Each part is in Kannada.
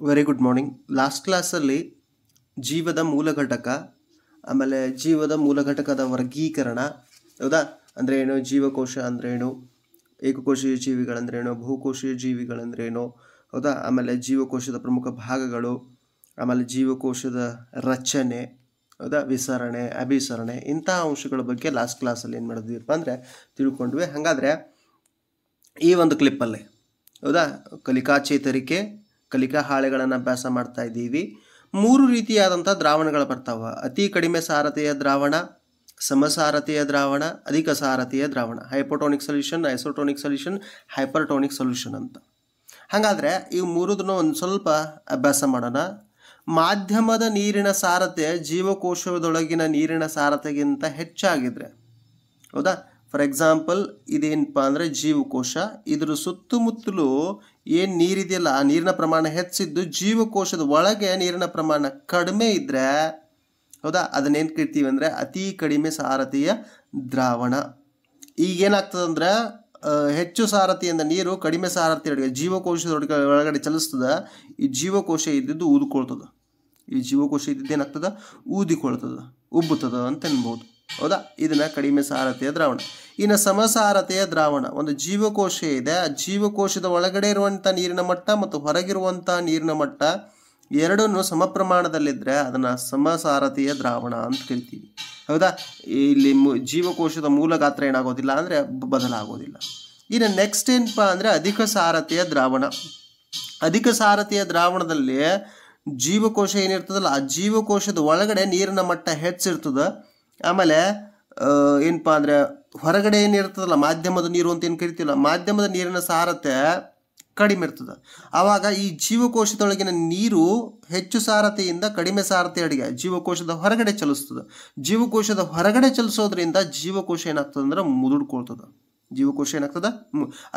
Very good morning. ಲಾಸ್ಟ್ ಕ್ಲಾಸಲ್ಲಿ ಜೀವದ ಮೂಲ ಘಟಕ, ಆಮೇಲೆ ಜೀವದ ಮೂಲ ಘಟಕದ ವರ್ಗೀಕರಣ, ಹೌದಾ? ಅಂದರೆ ಏನು, ಜೀವಕೋಶ ಅಂದ್ರೇನು, ಏಕಕೋಶೀಯ ಜೀವಿಗಳಂದ್ರೇನು, ಬಹುಕೋಶೀಯ ಜೀವಿಗಳಂದ್ರೇನು, ಹೌದಾ? ಆಮೇಲೆ ಜೀವಕೋಶದ ಪ್ರಮುಖ ಭಾಗಗಳು, ಆಮೇಲೆ ಜೀವಕೋಶದ ರಚನೆ, ಹೌದಾ? ವಿಸರಣೆ, ಅಭಿಸರಣೆ, ಇಂತಹ ಅಂಶಗಳ ಬಗ್ಗೆ ಲಾಸ್ಟ್ ಕ್ಲಾಸಲ್ಲಿ ಏನು ಮಾಡಿದ್ವಿಪ್ಪ ಅಂದರೆ ತಿಳ್ಕೊಂಡ್ವಿ. ಹಾಗಾದರೆ ಈ ಒಂದು ಕ್ಲಿಪ್ಪಲ್ಲಿ, ಹೌದಾ, ಕಲಿಕಾ ಚೇತರಿಕೆ, ಕಲಿಕಾ ಹಾಳೆಗಳನ್ನು ಅಭ್ಯಾಸ ಮಾಡ್ತಾ ಇದ್ದೀವಿ. 3 ರೀತಿಯಾದಂಥ ದ್ರಾವಣಗಳು ಬರ್ತಾವೆ: ಅತಿ ಕಡಿಮೆ ಸಾರತೆಯ ದ್ರಾವಣ, ಸಮಸಾರತೆಯ ದ್ರಾವಣ, ಅಧಿಕ ಸಾರತೆಯ ದ್ರಾವಣ, ಹೈಪೋಟೋನಿಕ್ ಸೊಲ್ಯೂಷನ್, ಐಸೋಟೋನಿಕ್ ಸೊಲ್ಯೂಷನ್, ಹೈಪರ್ಟೋನಿಕ್ ಸೊಲ್ಯೂಷನ್ ಅಂತ. ಹಾಗಾದರೆ ಈ ಮೂರದನ್ನು ಒಂದು ಸ್ವಲ್ಪ ಅಭ್ಯಾಸ ಮಾಡೋಣ. ಮಾಧ್ಯಮದ ನೀರಿನ ಸಾರತೆ ಜೀವಕೋಶದೊಳಗಿನ ನೀರಿನ ಸಾರತೆಗಿಂತ ಹೆಚ್ಚಾಗಿದ್ರೆ, ಹೌದಾ? ಫಾರ್ ಎಕ್ಸಾಂಪಲ್, ಇದೇನಪ್ಪ ಅಂದರೆ ಜೀವಕೋಶ, ಇದ್ರ ಸುತ್ತಮುತ್ತಲೂ ಏನು ನೀರಿದೆಯಲ್ಲ, ಆ ನೀರಿನ ಪ್ರಮಾಣ ಹೆಚ್ಚಿದ್ದು, ಜೀವಕೋಶದ ಒಳಗೆ ನೀರಿನ ಪ್ರಮಾಣ ಕಡಿಮೆ ಇದ್ದರೆ, ಹೌದಾ, ಅದನ್ನೇನು ಕರಿತೀವಿ ಅಂದರೆ ಅತಿ ಕಡಿಮೆ ಸಾರತೆಯ ದ್ರಾವಣ. ಈಗೇನಾಗ್ತದಂದ್ರೆ ಹೆಚ್ಚು ಸಾರಥಿಯಿಂದ ನೀರು ಕಡಿಮೆ ಸಾರಥಿಯೊಳಗೆ ಜೀವಕೋಶದೊಳಗೆ ಒಳಗಡೆ ಚಲಿಸ್ತದೆ. ಈ ಜೀವಕೋಶ ಇದ್ದಿದ್ದು ಊದಿಕೊಳ್ತದೆ. ಈ ಜೀವಕೋಶ ಇದ್ದಿದ್ದು ಏನಾಗ್ತದೆ, ಊದಿಕೊಳ್ತದೆ, ಉಬ್ಬುತ್ತದೆ ಅಂತ ಅನ್ಬೋದು, ಹೌದಾ? ಇದನ್ನು ಕಡಿಮೆ ಸಾರಥಿಯ ದ್ರಾವಣ. ಇನ್ನು ಸಮಸಾರತೆಯ ದ್ರಾವಣ, ಒಂದು ಜೀವಕೋಶ ಇದೆ, ಆ ಜೀವಕೋಶದ ಒಳಗಡೆ ಇರುವಂಥ ನೀರಿನ ಮಟ್ಟ ಮತ್ತು ಹೊರಗಿರುವಂಥ ನೀರಿನ ಮಟ್ಟ ಎರಡನ್ನೂ ಸಮ ಪ್ರಮಾಣದಲ್ಲಿದ್ದರೆ ಅದನ್ನು ಸಮಸಾರತೆಯ ದ್ರಾವಣ ಅಂತ ಕರಿತೀವಿ, ಹೌದಾ? ಇಲ್ಲಿ ಜೀವಕೋಶದ ಮೂಲ ಗಾತ್ರ ಏನಾಗೋದಿಲ್ಲ ಅಂದರೆ ಬದಲಾಗೋದಿಲ್ಲ. ಇನ್ನು ನೆಕ್ಸ್ಟ್ ಏನಪ್ಪ ಅಂದರೆ ಅಧಿಕ ಸಾರತೆಯ ದ್ರಾವಣ. ಅಧಿಕ ಸಾರತೆಯ ದ್ರಾವಣದಲ್ಲಿ ಜೀವಕೋಶ ಏನಿರ್ತದಲ್ಲ, ಆ ಜೀವಕೋಶದ ಒಳಗಡೆ ನೀರಿನ ಮಟ್ಟ ಹೆಚ್ಚಿರ್ತದೆ. ಆಮೇಲೆ ಏನಪ್ಪ ಅಂದರೆ ಹೊರಗಡೆ ಏನಿರ್ತದಲ್ಲ, ಮಾಧ್ಯಮದ ನೀರು ಅಂತ ಏನು ಕರಿತೀವಲ್ಲ, ಮಾಧ್ಯಮದ ನೀರಿನ ಸಾರತೆ ಕಡಿಮೆ ಇರ್ತದೆ. ಆವಾಗ ಈ ಜೀವಕೋಶದೊಳಗಿನ ನೀರು ಹೆಚ್ಚು ಸಾರತೆಯಿಂದ ಕಡಿಮೆ ಸಾರತೆಯಡೆಗೆ ಜೀವಕೋಶದ ಹೊರಗಡೆ ಚಲಿಸ್ತದೆ. ಜೀವಕೋಶದ ಹೊರಗಡೆ ಚಲಿಸೋದ್ರಿಂದ ಜೀವಕೋಶ ಏನಾಗ್ತದೆ ಅಂದ್ರೆ ಮುದುಡ್ಕೊಳ್ತದೆ. ಜೀವಕೋಶ ಏನಾಗ್ತದೆ,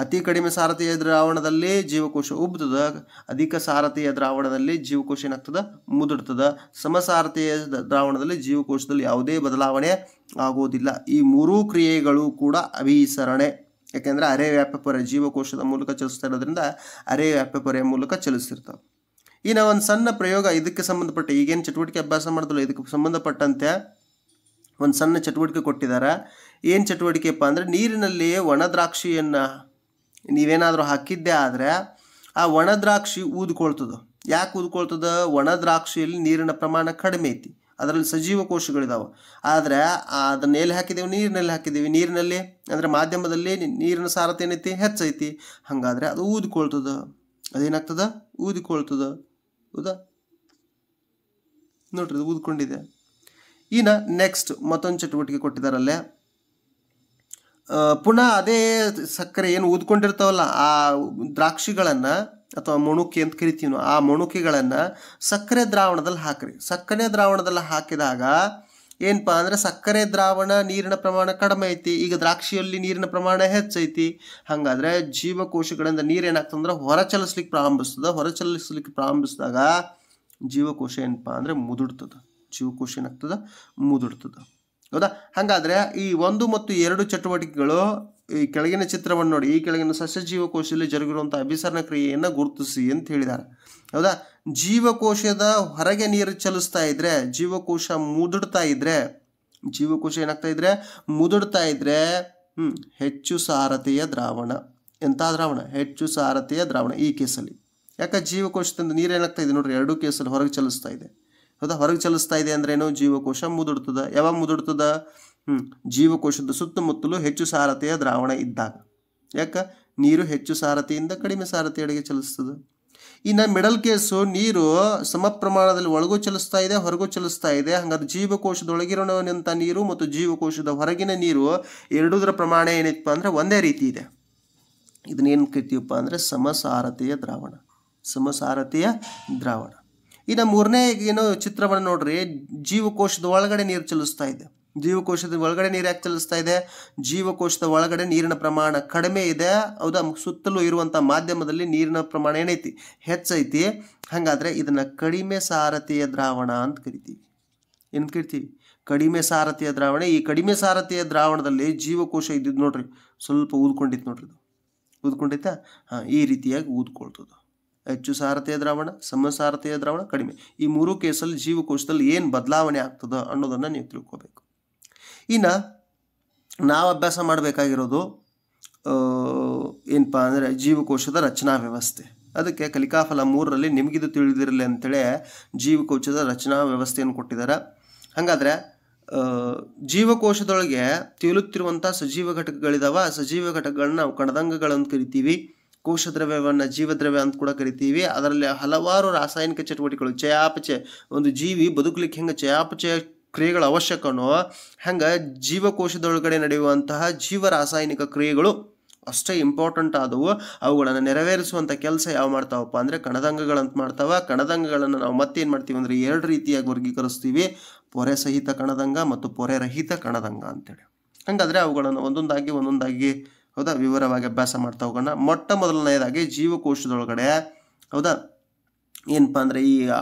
ಅತಿ ಕಡಿಮೆ ಸಾರತೆಯ ದ್ರಾವಣದಲ್ಲಿ ಜೀವಕೋಶ ಉಬ್ತದೆ, ಅಧಿಕ ಸಾರತೆಯ ದ್ರಾವಣದಲ್ಲಿ ಜೀವಕೋಶ ಏನಾಗ್ತದೆ, ಮುದುಡ್ತದೆ. ಸಮಸಾರತೆಯ ದ್ರಾವಣದಲ್ಲಿ ಜೀವಕೋಶದಲ್ಲಿ ಯಾವುದೇ ಬದಲಾವಣೆ ಆಗೋದಿಲ್ಲ. ಈ ಮೂರೂ ಕ್ರಿಯೆಗಳು ಕೂಡ ಅಭಿಸರಣೆ. ಯಾಕೆಂದರೆ ಅರೆ ವ್ಯಾಪ್ಯಪೊರೆ ಜೀವಕೋಶದ ಮೂಲಕ ಚಲಿಸ್ತಾ ಇರೋದ್ರಿಂದ ಅರೆ ವ್ಯಾಪ್ಯಪೊರೆಯ ಮೂಲಕ ಚಲಿಸ್ತಿರ್ತಾವೆ. ಇನ್ನು ಒಂದು ಸಣ್ಣ ಪ್ರಯೋಗ ಇದಕ್ಕೆ ಸಂಬಂಧಪಟ್ಟ, ಈಗೇನು ಚಟುವಟಿಕೆ ಅಭ್ಯಾಸ ಮಾಡಿದ್ರಲ್ಲ ಇದಕ್ಕೆ ಸಂಬಂಧಪಟ್ಟಂತೆ ಒಂದು ಸಣ್ಣ ಚಟುವಟಿಕೆ ಕೊಟ್ಟಿದ್ದಾರೆ. ಏನು ಚಟುವಟಿಕೆಪ್ಪ ಅಂದರೆ, ನೀರಿನಲ್ಲಿ ಒಣ ದ್ರಾಕ್ಷಿಯನ್ನು ನೀವೇನಾದರೂ ಹಾಕಿದ್ದೇ ಆದರೆ ಆ ಒಣ ದ್ರಾಕ್ಷಿ ಊದ್ಕೊಳ್ತದೆ. ಯಾಕೆ ಊದ್ಕೊಳ್ತದೆ? ಒಣ ದ್ರಾಕ್ಷಿಯಲ್ಲಿ ನೀರಿನ ಪ್ರಮಾಣ ಕಡಿಮೆ ಐತಿ, ಅದರಲ್ಲಿ ಸಜೀವ ಕೋಶಗಳಿದಾವೆ. ಆದರೆ ಅದನ್ನು ಎಲ್ಲಿ ಹಾಕಿದ್ದೀವಿ? ನೀರಿನಲ್ಲಿ ಹಾಕಿದ್ದೀವಿ. ನೀರಿನಲ್ಲಿ ಅಂದರೆ ಮಾಧ್ಯಮದಲ್ಲಿ ನೀರಿನ ಸಾರತೆ ಏನೈತಿ, ಹೆಚ್ಚೈತಿ. ಹಾಗಾದರೆ ಅದು ಊದಿಕೊಳ್ತದೆ. ಅದೇನಾಗ್ತದೆ? ಊದಿಕೊಳ್ತದೆ, ಹೌದಾ? ನೋಡ್ರಿ, ಅದು ಊದ್ಕೊಂಡಿದೆ. ಇನ್ನು ನೆಕ್ಸ್ಟ್ ಮತ್ತೊಂದು ಚಟುವಟಿಕೆ ಕೊಟ್ಟಿದ್ದಾರಲ್ಲೇ, ಪುನಃ ಅದೇ ಸಕ್ಕರೆ ಏನು ಊದ್ಕೊಂಡಿರ್ತಾವಲ್ಲ ಆ ದ್ರಾಕ್ಷಿಗಳನ್ನು ಅಥವಾ ಮೊಣುಕೆ ಅಂತ ಕರಿತೀವಿ ನಾವು, ಆ ಮೊಣುಕೆಗಳನ್ನು ಸಕ್ಕರೆ ದ್ರಾವಣದಲ್ಲಿ ಹಾಕ್ರಿ. ಸಕ್ಕರೆ ದ್ರಾವಣದಲ್ಲಿ ಹಾಕಿದಾಗ ಏನಪ್ಪ ಅಂದರೆ ಸಕ್ಕರೆ ದ್ರಾವಣ ನೀರಿನ ಪ್ರಮಾಣ ಕಡಿಮೆ ಐತಿ, ಈಗ ದ್ರಾಕ್ಷಿಯಲ್ಲಿ ನೀರಿನ ಪ್ರಮಾಣ ಹೆಚ್ಚೈತಿ. ಹಾಗಾದರೆ ಜೀವಕೋಶಗಳಿಂದ ನೀರು ಏನಾಗ್ತಂದ್ರೆ ಹೊರ ಚಲಿಸ್ಲಿಕ್ಕೆ ಪ್ರಾರಂಭಿಸ್ತದೆ. ಹೊರ ಚಲಿಸ್ಲಿಕ್ಕೆ ಪ್ರಾರಂಭಿಸಿದಾಗ ಜೀವಕೋಶ ಏನಪ್ಪ ಅಂದರೆ ಮುದುಡ್ತದೆ. ಜೀವಕೋಶ ಏನಾಗ್ತದೆ, ಮುದುಡ್ತದೆ, ಹೌದಾ? ಹಾಗಾದರೆ ಈ 1 ಮತ್ತು 2 ಚಟುವಟಿಕೆಗಳು, ಈ ಕೆಳಗಿನ ಚಿತ್ರವನ್ನು ನೋಡಿ, ಈ ಕೆಳಗಿನ ಸಸ್ಯ ಜೀವಕೋಶದಲ್ಲಿ ಜರುಗಿರುವಂಥ ಅಭಿಸರಣ ಕ್ರಿಯೆಯನ್ನು ಗುರುತಿಸಿ ಅಂತ ಹೇಳಿದ್ದಾರೆ, ಹೌದಾ? ಜೀವಕೋಶದ ಹೊರಗೆ ನೀರು ಚಲಿಸ್ತಾ ಇದ್ರೆ, ಜೀವಕೋಶ ಮುದುಡ್ತಾ ಇದ್ರೆ, ಜೀವಕೋಶ ಏನಾಗ್ತಾ ಇದ್ರೆ ಮುದುಡ್ತಾ ಇದ್ರೆ ಹೆಚ್ಚು ಸಾರತೆಯ ದ್ರಾವಣ. ಎಂಥ ದ್ರಾವಣ? ಹೆಚ್ಚು ಸಾರತೆಯ ದ್ರಾವಣ ಈ ಕೇಸಲ್ಲಿ. ಯಾಕೆ? ಜೀವಕೋಶದಿಂದ ನೀರು ಏನಾಗ್ತಾ ಇದೆ ನೋಡ್ರಿ, 2 ಕೇಸಲ್ಲಿ ಹೊರಗೆ ಚಲಿಸ್ತಾ ಇದೆ, ಹೌದಾ? ಹೊರಗೆ ಚಲಿಸ್ತಾ ಇದೆ ಅಂದ್ರೇನು? ಜೀವಕೋಶ ಮುದುಡ್ತದೆ. ಯಾವಾಗ ಮುದುಡ್ತದ? ಜೀವಕೋಶದ ಸುತ್ತಮುತ್ತಲು ಹೆಚ್ಚು ಸಾರತೆಯ ದ್ರಾವಣ ಇದ್ದಾಗ. ಯಾಕೆ? ನೀರು ಹೆಚ್ಚು ಸಾರತೆಯಿಂದ ಕಡಿಮೆ ಸಾರತೆಯಡೆಗೆ ಚಲಿಸ್ತದೆ. ಇನ್ನು ಮಿಡಲ್ ಕೇಸು, ನೀರು ಸಮ ಪ್ರಮಾಣದಲ್ಲಿ ಒಳಗೂ ಚಲಿಸ್ತಾ ಇದೆ, ಹೊರಗೂ ಚಲಿಸ್ತಾ ಇದೆ. ಹಾಗಾದ್ರೆ ಜೀವಕೋಶದೊಳಗಿರೋಂಥ ನೀರು ಮತ್ತು ಜೀವಕೋಶದ ಹೊರಗಿನ ನೀರು ಎರಡೂದರ ಪ್ರಮಾಣ ಏನೈತಪ್ಪ ಅಂದರೆ ಒಂದೇ ರೀತಿ ಇದೆ. ಇದನ್ನೇನು ಕರಿತೀವಪ್ಪ ಅಂದರೆ ಸಮಸಾರತೆಯ ದ್ರಾವಣ. ಸಮಸಾರತೆಯ ದ್ರಾವಣ. ಇನ್ನು 3ನೇ ಏನೋ ಚಿತ್ರವನ್ನು ನೋಡ್ರಿ, ಜೀವಕೋಶದ ಒಳಗಡೆ ನೀರು ಚಲಿಸ್ತಾ ಇದೆ. ಜೀವಕೋಶದ ಒಳಗಡೆ ನೀರು ಯಾಕೆ ಚಲಿಸ್ತಾ ಇದೆ? ಜೀವಕೋಶದ ಒಳಗಡೆ ನೀರಿನ ಪ್ರಮಾಣ ಕಡಿಮೆ ಇದೆ, ಹೌದಾ? ಸುತ್ತಲೂ ಇರುವಂಥ ಮಾಧ್ಯಮದಲ್ಲಿ ನೀರಿನ ಪ್ರಮಾಣ ಏನೈತಿ, ಹೆಚ್ಚೈತಿ. ಹಾಗಾದರೆ ಇದನ್ನು ಕಡಿಮೆ ಸಾರತೆಯ ದ್ರಾವಣ ಅಂತ ಕರಿತೀವಿ. ಏನು ಕರಿತೀವಿ? ಕಡಿಮೆ ಸಾರತೆಯ ದ್ರಾವಣ. ಈ ಕಡಿಮೆ ಸಾರತೆಯ ದ್ರಾವಣದಲ್ಲಿ ಜೀವಕೋಶ ಇದ್ದಿದ್ದು ನೋಡ್ರಿ, ಸ್ವಲ್ಪ ಊದ್ಕೊಂಡಿತ್ತು ನೋಡ್ರಿ, ಇದು ಊದ್ಕೊಂಡೈತಾ? ಈ ರೀತಿಯಾಗಿ ಊದ್ಕೊಳ್ತದೆ. ಹೆಚ್ಚು ಸಾರತೆಯ ದ್ರಾವಣ, ಸಮಸಾರತೆಯ ದ್ರಾವಣ, ಕಡಿಮೆ. ಈ ಮೂರು ಕೇಸಲ್ಲಿ ಜೀವಕೋಶದಲ್ಲಿ ಏನು ಬದಲಾವಣೆ ಆಗ್ತದೆ ಅನ್ನೋದನ್ನು ನೀವು ತಿಳ್ಕೋಬೇಕು. ಇನ್ನು ನಾವು ಅಭ್ಯಾಸ ಮಾಡಬೇಕಾಗಿರೋದು ಏನಪ್ಪ ಅಂದರೆ ಜೀವಕೋಶದ ರಚನಾ ವ್ಯವಸ್ಥೆ. ಅದಕ್ಕೆ ಕಲಿಕಾಫಲ 3ರಲ್ಲಿ ನಿಮಗಿದು ತಿಳಿದಿರಲಿ ಅಂತೇಳಿ ಜೀವಕೋಶದ ರಚನಾ ವ್ಯವಸ್ಥೆಯನ್ನು ಕೊಟ್ಟಿದ್ದಾರೆ. ಹಾಗಾದರೆ ಜೀವಕೋಶದೊಳಗೆ ತೇಲುತ್ತಿರುವಂಥ ಸಜೀವ ಘಟಕಗಳಿದಾವೆ. ಸಜೀವ ಘಟಕಗಳನ್ನ ನಾವು ಕಣದಂಗಗಳಂತ ಕರಿತೀವಿ. ಕೋಶದ್ರವ್ಯವನ್ನು ಜೀವದ್ರವ್ಯ ಅಂತ ಕೂಡ ಕರಿತೀವಿ. ಅದರಲ್ಲಿ ಹಲವಾರು ರಾಸಾಯನಿಕ ಚಟುವಟಿಕೆಗಳು, ಚಯಾಪಚಯ, ಒಂದು ಜೀವಿ ಬದುಕಲಿಕ್ಕೆ ಹೆಂಗೆ ಚಯಾಪಚಯ ಕ್ರಿಯೆಗಳು ಅವಶ್ಯಕನೋ ಹಂಗೆ ಜೀವಕೋಶದೊಳಗಡೆ ನಡೆಯುವಂತಹ ಜೀವ ರಾಸಾಯನಿಕ ಕ್ರಿಯೆಗಳು ಅಷ್ಟೇ ಇಂಪಾರ್ಟೆಂಟ್ ಆದವು. ಅವುಗಳನ್ನು ನೆರವೇರಿಸುವಂಥ ಕೆಲಸ ಯಾವ ಮಾಡ್ತಾವಪ್ಪ ಅಂದರೆ ಕಣದಂಗಗಳಂತ ಮಾಡ್ತಾವೆ. ಕಣದಂಗಗಳನ್ನು ನಾವು ಮತ್ತೇನು ಮಾಡ್ತೀವಿ ಅಂದರೆ 2 ರೀತಿಯಾಗಿ ವರ್ಗೀಕರಿಸ್ತೀವಿ: ಪೊರೆ ಸಹಿತ ಕಣದಂಗ ಮತ್ತು ಪೊರೆ ರಹಿತ ಕಣದಂಗ ಅಂತೇಳಿ. ಹಾಗಾದರೆ ಅವುಗಳನ್ನು ಒಂದೊಂದಾಗಿ ಹೌದಾ ವಿವರವಾಗಿ ಅಭ್ಯಾಸ ಮಾಡ್ತಾ ಹೋಗೋಣ. ಮೊಟ್ಟ ಮೊದಲನೇದಾಗಿ ಜೀವಕೋಶದೊಳಗಡೆ ಹೌದಾ ಏನಪ್ಪ ಅಂದರೆ ಈ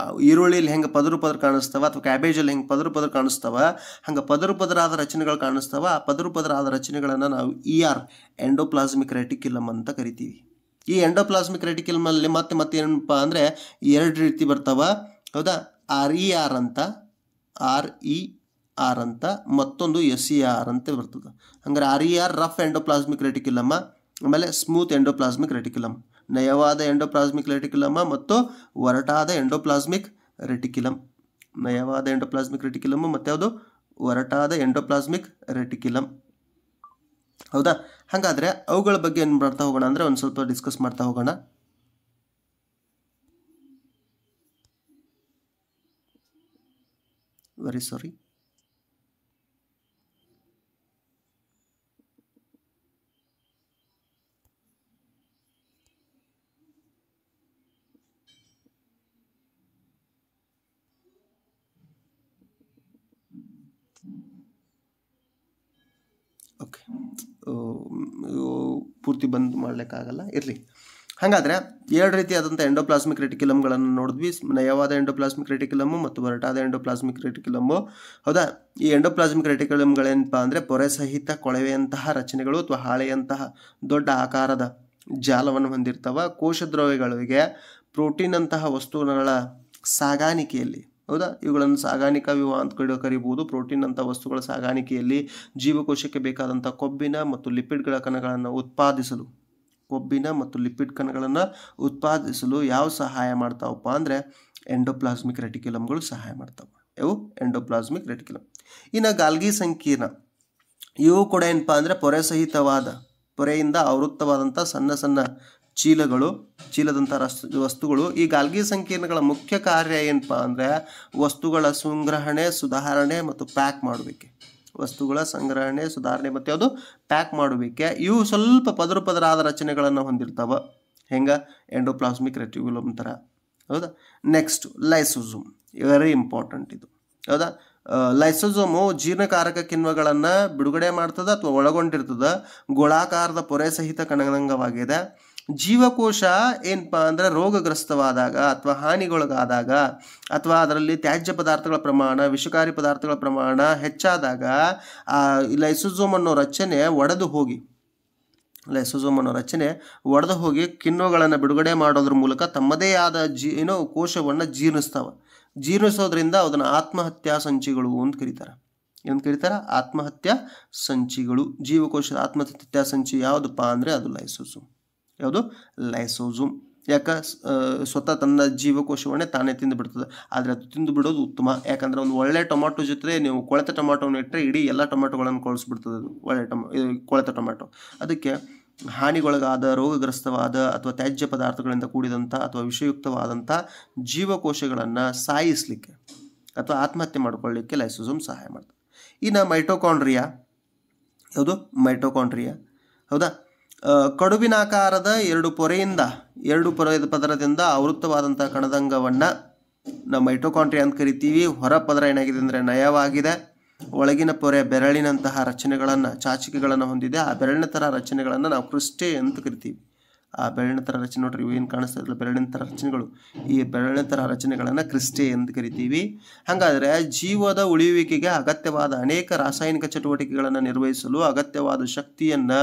ಈರುಳ್ಳಿಯಲ್ಲಿ ಹೆಂಗೆ ಪದರು ಕಾಣಿಸ್ತಾವ ಅಥವಾ ಕ್ಯಾಬೇಜಲ್ಲಿ ಹೆಂಗೆ ಪದರು ಕಾಣಿಸ್ತಾವ ಹಂಗೆ ಪದರಾದ ರಚನೆಗಳು ಕಾಣಿಸ್ತಾವ. ಆ ಪದರಾದ ರಚನೆಗಳನ್ನು ನಾವು ಎಂಡೋಪ್ಲಾಸ್ಮಿಕ್ ರೆಟಿಕ್ಯುಲಮ್ ಅಂತ ಕರಿತೀವಿ. ಈ ಎಂಡೋಪ್ಲಾಸ್ಮಿಕ್ ರೆಟಿಕ್ಯುಲಮಲ್ಲಿ ಮತ್ತೆ ಏನಪ್ಪ ಅಂದರೆ 2 ರೀತಿ ಬರ್ತಾವ ಹೌದಾ. RER ಅಂತ ಮತ್ತೊಂದು SER ಅಂತ ಬರ್ತದೆ. ಹಂಗಾರೆ RER ರಫ್ ಎಂಡೋಪ್ಲಾಸ್ಮಿಕ್ ರೆಟಿಕ್ಯುಲಮ್, ಆಮೇಲೆ ಸ್ಮೂತ್ ಎಂಡೋಪ್ಲಾಸ್ಮಿಕ್ ರೆಟಿಕ್ಯುಲಮ್, ನಯವಾದ ಎಂಡೋಪ್ಲಾಸ್ಮಿಕ್ ರೆಟಿಕ್ಯುಲಮ್ ಮತ್ತು ಒರಟಾದ ಎಂಡೋಪ್ಲಾಸ್ಮಿಕ್ ರೆಟಿಕ್ಯುಲಮ್. ನಯವಾದ ಎಂಡೋಪ್ಲಾಸ್ಮಿಕ್ ರೆಟಿಕ್ಯುಲಮ್ ಮತ್ತು ಯಾವುದು ಒರಟಾದ ಎಂಡೋಪ್ಲಾಸ್ಮಿಕ್ ರೆಟಿಕ್ಯುಲಮ್ ಹೌದಾ. ಹಾಗಾದರೆ ಅವುಗಳ ಬಗ್ಗೆ ಏನು ಮಾಡ್ತಾ ಹೋಗೋಣ ಅಂದರೆ ಒಂದು ಸ್ವಲ್ಪ ಡಿಸ್ಕಸ್ ಮಾಡ್ತಾ ಹೋಗೋಣ. Very sorry. ಓಕೆ, ಪೂರ್ತಿ ಬಂದ್ ಮಾಡಲಿಕ್ಕಾಗಲ್ಲ, ಇರಲಿ. ಹಾಗಾದರೆ 2 ರೀತಿಯಾದಂಥ ಎಂಡೋಪ್ಲಾಸ್ಮಿಕ್ ರೆಟಿಕ್ಯುಲಮ್ಗಳನ್ನು ನೋಡಿದ್ವಿ. ನಯವಾದ ಎಂಡೋಪ್ಲಾಸ್ಮಿಕ್ ರೆಟಿಕ್ಯುಲಮ್ಮು ಮತ್ತು ಒರಟಾದ ಎಂಡೋಪ್ಲಾಸ್ಮಿಕ್ ರೆಟಿಕ್ಯುಲಮ್ಮು ಹೌದಾ. ಈ ಎಂಡೋಪ್ಲಾಸ್ಮಿಕ್ ರೆಟಿಕ್ಯುಲಮ್ಗಳೇನಪ್ಪ ಅಂದರೆ ಪೊರೆ ಸಹಿತ ಕೊಳವೆಯಂತಹ ರಚನೆಗಳು ಅಥವಾ ಹಾಳೆಯಂತಹ ದೊಡ್ಡ ಆಕಾರದ ಜಾಲವನ್ನು ಹೊಂದಿರ್ತವೆ. ಕೋಶದ್ರವ್ಯಗಳಿಗೆ ಪ್ರೋಟೀನ್ ಅಂತಹ ವಸ್ತುಗಳ ಸಾಗಾಣಿಕೆಯಲ್ಲಿ ಹೌದಾ, ಇವುಗಳನ್ನು ಸಾಗಾಣಿಕಾ ವ್ಯೂಹ ಅಂತ ಕರಿಬಹುದು. ಪ್ರೋಟೀನ್ ಅಂಥ ವಸ್ತುಗಳ ಸಾಗಾಣಿಕೆಯಲ್ಲಿ ಜೀವಕೋಶಕ್ಕೆ ಬೇಕಾದಂಥ ಕೊಬ್ಬಿನ ಮತ್ತು ಲಿಪಿಡ್ಗಳ ಕಣಗಳನ್ನು ಉತ್ಪಾದಿಸಲು ಯಾವ ಸಹಾಯ ಮಾಡ್ತಾವಪ್ಪ ಅಂದರೆ ಎಂಡೋಪ್ಲಾಸ್ಮಿಕ್ ರೆಟಿಕ್ಯುಲಮ್ಗಳು ಸಹಾಯ ಮಾಡ್ತಾವೆ. ಇವು ಎಂಡೋಪ್ಲಾಸ್ಮಿಕ್ ರೆಟಿಕ್ಯುಲಮ್. ಇನ್ನು ಗಾಲ್ಗಿ ಸಂಕೀರ್ಣ, ಇವು ಕೂಡ ಏನಪ್ಪ ಅಂದರೆ ಪೊರೆಯಿಂದ ಆವೃತ್ತವಾದಂಥ ಸಣ್ಣ ಚೀಲದಂಥ ವಸ್ತುಗಳು. ಈ ಗಾಲ್ಗಿ ಸಂಕೀರ್ಣಗಳ ಮುಖ್ಯ ಕಾರ್ಯ ಏನಪ್ಪ ಅಂದರೆ ವಸ್ತುಗಳ ಸಂಗ್ರಹಣೆ, ಸುಧಾರಣೆ ಮತ್ತು ಪ್ಯಾಕ್ ಮಾಡುವಿಕೆ. ವಸ್ತುಗಳ ಸಂಗ್ರಹಣೆ, ಸುಧಾರಣೆ ಮತ್ತು ಯಾವುದು ಪ್ಯಾಕ್ ಮಾಡುವಿಕೆ. ಇವು ಸ್ವಲ್ಪ ಪದರಾದ ರಚನೆಗಳನ್ನು ಹೊಂದಿರ್ತಾವೆ. ಹೆಂಗೆ ಎಂಡೋಪ್ಲಾಸ್ಮಿಕ್ ರೆಟಿಕ್ಯುಲಮ್ ಥರ ಹೌದಾ. ನೆಕ್ಸ್ಟ್ ಲೈಸೋಸೋಮ್, ವೆರಿ ಇಂಪಾರ್ಟೆಂಟ್ ಇದು ಹೌದಾ. ಲೈಸೋಸೋಮು ಜೀರ್ಣಕಾರಕ ಕಿಣ್ವಗಳನ್ನು ಬಿಡುಗಡೆ ಮಾಡ್ತದೆ ಅಥವಾ ಒಳಗೊಂಡಿರ್ತದೆ. ಗೋಳಾಕಾರದ ಪೊರೆ ಸಹಿತ ಕಣದಂಗವಾಗಿದೆ. ಜೀವಕೋಶ ಏನಪ್ಪ ಅಂದರೆ ರೋಗಗ್ರಸ್ತವಾದಾಗ ಅಥವಾ ಹಾನಿಗೊಳಗಾದಾಗ ಅಥವಾ ಅದರಲ್ಲಿ ತ್ಯಾಜ್ಯ ಪದಾರ್ಥಗಳ ಪ್ರಮಾಣ, ವಿಷಕಾರಿ ಪದಾರ್ಥಗಳ ಪ್ರಮಾಣ ಹೆಚ್ಚಾದಾಗ ಲೈಸೋಸೋಮ್ ಅನ್ನೋ ರಚನೆ ಒಡೆದು ಹೋಗಿ ಕಿಣ್ವಗಳನ್ನು ಬಿಡುಗಡೆ ಮಾಡೋದ್ರ ಮೂಲಕ ತಮ್ಮದೇ ಆದ ಕೋಶವನ್ನು ಜೀರ್ಣಿಸೋದ್ರಿಂದ ಅದನ್ನು ಆತ್ಮಹತ್ಯಾ ಸಂಚಿಗಳು ಅಂತ ಕರೀತಾರೆ. ಏನು ಕರೀತಾರೆ? ಆತ್ಮಹತ್ಯಾ ಸಂಚಿಗಳು. ಜೀವಕೋಶದ ಆತ್ಮಹತ್ಯಾ ಸಂಚಿ ಯಾವುದಪ್ಪ ಅಂದರೆ ಅದು ಲೈಸೋಸೋಮ್. ಯಾಕೆ ಸ್ವತಃ ತನ್ನ ಜೀವಕೋಶವನ್ನೇ ತಾನೇ ತಿಂದು ಬಿಡ್ತದೆ. ಆದರೆ ಅದು ತಿಂದು ಬಿಡೋದು ಉತ್ತಮ. ಯಾಕಂದರೆ ಒಂದು ಒಳ್ಳೆ ಟೊಮಾಟೊ ಜೊತೆ ನೀವು ಕೊಳೆತ ಟೊಮಾಟೋನ ಇಟ್ಟರೆ ಇಡೀ ಎಲ್ಲ ಟೊಮಾಟೊಗಳನ್ನು ಕೊಳಿಸ್ಬಿಡ್ತದೆ ಅದು ಕೊಳೆತ ಟೊಮಾಟೊ. ಅದಕ್ಕೆ ಹಾನಿಗೊಳಗಾದ, ರೋಗಗ್ರಸ್ತವಾದ ಅಥವಾ ತ್ಯಾಜ್ಯ ಪದಾರ್ಥಗಳಿಂದ ಕೂಡಿದಂಥ ಅಥವಾ ವಿಷಯುಕ್ತವಾದಂಥ ಜೀವಕೋಶಗಳನ್ನು ಸಾಯಿಸಲಿಕ್ಕೆ ಅಥವಾ ಆತ್ಮಹತ್ಯೆ ಮಾಡಿಕೊಳ್ಳಲಿಕ್ಕೆ ಲೈಸೋಸೋಮ್ ಸಹಾಯ ಮಾಡ್ತದೆ. ಇನ್ನು ಮೈಟೋಕಾಂಡ್ರಿಯಾ ಹೌದಾ. ಕಡುಬಿನಾಕಾರದ 2 ಪದರದಿಂದ ಆವೃತ್ತವಾದಂಥ ಕಣದಂಗವನ್ನು ನಾವು ಮೈಟೋಕಾಂಡ್ರಿಯಾ ಅಂತ ಕರಿತೀವಿ. ಹೊರ ಪದರ ಏನಾಗಿದೆ ಅಂದರೆ ನಯವಾಗಿದೆ. ಒಳಗಿನ ಪೊರೆ ಬೆರಳಿನಂತಹ ರಚನೆಗಳನ್ನು, ಚಾಚಿಕೆಗಳನ್ನು ಹೊಂದಿದೆ. ಆ ಬೆರಳಿನ ಥರ ರಚನೆಗಳನ್ನು ನಾವು ಕ್ರಿಸ್ಟೆ ಅಂತ ಕರಿತೀವಿ. ಆ ಬೆರಳಿನ ಥರ ರಚನೆ ನೋಡ್ರಿ, ಇವು ಏನು ಕಾಣಿಸ್ತಾ ಇರಲಿಲ್ಲ ಬೆರಳಿನ ಥರ ರಚನೆಗಳು, ಈ ಬೆರಳಿನ ಥರ ರಚನೆಗಳನ್ನು ಕ್ರಿಸ್ಟೆ ಅಂತ ಕರಿತೀವಿ. ಹಾಗಾದರೆ ಜೀವದ ಉಳಿಯುವಿಕೆಗೆ ಅಗತ್ಯವಾದ ಅನೇಕ ರಾಸಾಯನಿಕ ಚಟುವಟಿಕೆಗಳನ್ನು ನಿರ್ವಹಿಸಲು ಅಗತ್ಯವಾದ ಶಕ್ತಿಯನ್ನು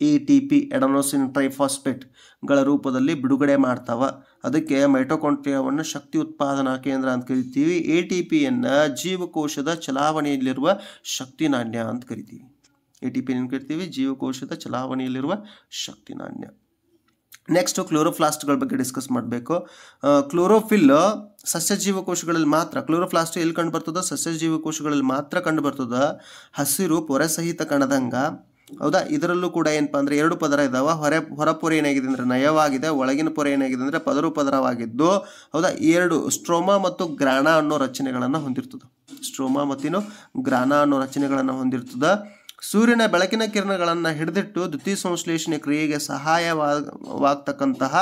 ATP ಎಡನೋಸಿನ್ ಟ್ರೈಫಾಸ್ಫೇಟ್ಗಳ ರೂಪದಲ್ಲಿ ಬಿಡುಗಡೆ ಮಾಡ್ತಾವ. ಅದಕ್ಕೆ ಮೈಟೊಕಾಂಡ್ರಿಯಾವನ್ನು ಶಕ್ತಿ ಉತ್ಪಾದನಾ ಕೇಂದ್ರ ಅಂತ ಕರಿತೀವಿ. ATPಯನ್ನು ಜೀವಕೋಶದ ಚಲಾವಣೆಯಲ್ಲಿರುವ ಶಕ್ತಿ ನಾಣ್ಯ ಅಂತ ಕರಿತೀವಿ. ATP ಏನು ಕರಿತೀವಿ? ಜೀವಕೋಶದ ಚಲಾವಣೆಯಲ್ಲಿರುವ ಶಕ್ತಿ ನಾಣ್ಯ. ನೆಕ್ಸ್ಟ್ ಕ್ಲೋರೋಫ್ಲಾಸ್ಟ್ಗಳ ಬಗ್ಗೆ ಡಿಸ್ಕಸ್ ಮಾಡಬೇಕು. ಕ್ಲೋರೋಫಿಲ್ ಸಸ್ಯ ಜೀವಕೋಶಗಳಲ್ಲಿ ಮಾತ್ರ, ಕ್ಲೋರೋಫ್ಲಾಸ್ಟ್ ಎಲ್ಲಿ ಕಂಡು ಬರ್ತದ? ಸಸ್ಯ ಜೀವಕೋಶಗಳಲ್ಲಿ ಮಾತ್ರ ಕಂಡು ಬರ್ತದ. ಹಸಿರು ಪೊರೆ ಸಹಿತ ಕಣದಂಗ, ಹೌದಾ? ಇದರಲ್ಲೂ ಕೂಡ ಏನಪ್ಪ ಅಂದರೆ 2 ಪದರ ಇದಾವೆ. ಹೊರ ಪೊರೆ ಏನಾಗಿದೆ ಅಂದರೆ ನಯವಾಗಿದೆ, ಒಳಗಿನ ಪೊರೆ ಏನಾಗಿದೆ ಅಂದರೆ ಪದರವಾಗಿದ್ದು, ಹೌದಾ? 2 ಸ್ಟ್ರೋಮಾ ಮತ್ತು ಗ್ರಾನಾ ಅನ್ನೋ ರಚನೆಗಳನ್ನು ಹೊಂದಿರ್ತದೆ. ಸ್ಟ್ರೋಮಾ ಮತ್ತೇನು ಗ್ರಾನಾ ಅನ್ನೋ ರಚನೆಗಳನ್ನು ಹೊಂದಿರ್ತದೆ. ಸೂರ್ಯನ ಬೆಳಕಿನ ಕಿರಣಗಳನ್ನು ಹಿಡಿದಿಟ್ಟು ದ್ಯುತಿ ಸಂಶ್ಲೇಷಣೆ ಕ್ರಿಯೆಗೆ ಸಹಾಯವಾಗ್ತಕ್ಕಂತಹ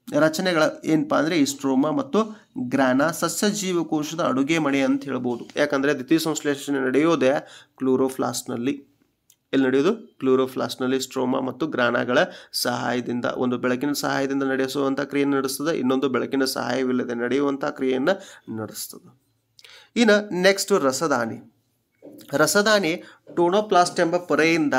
ರಚನೆಗಳ ಏನಪ್ಪ ಅಂದರೆ ಈ ಸ್ಟ್ರೋಮಾ ಮತ್ತು ಗ್ರಾನಾ ಸಸ್ಯ ಜೀವಕೋಶದ ಅಡುಗೆ ಮಣೆ ಅಂತ ಹೇಳ್ಬೋದು. ಯಾಕಂದರೆ ದ್ಯುತಿ ಸಂಶ್ಲೇಷಣೆ ನಡೆಯೋದೇ ಕ್ಲೋರೋಫ್ಲಾಸ್ಟ್ನಲ್ಲಿ. ಎಲ್ಲಿ ನಡೆಯೋದು? ಕ್ಲೋರೋಫ್ಲಾಸ್ಟ್ನಲ್ಲಿ ಸ್ಟ್ರೋಮಾ ಮತ್ತು ಗ್ರಾನಾಗಳ ಸಹಾಯದಿಂದ, ಒಂದು ಬೆಳಕಿನ ಸಹಾಯದಿಂದ ನಡೆಸುವಂಥ ಕ್ರಿಯೆಯನ್ನು ನಡೆಸ್ತದೆ, ಇನ್ನೊಂದು ಬೆಳಕಿನ ಸಹಾಯವಿಲ್ಲದೆ ನಡೆಯುವಂಥ ಕ್ರಿಯೆಯನ್ನು ನಡೆಸ್ತದೆ. ಇನ್ನು ನೆಕ್ಸ್ಟ್ ರಸದಾನಿ ಟೋನೋಪ್ಲಾಸ್ಟ್ ಎಂಬ ಪೊರೆಯಿಂದ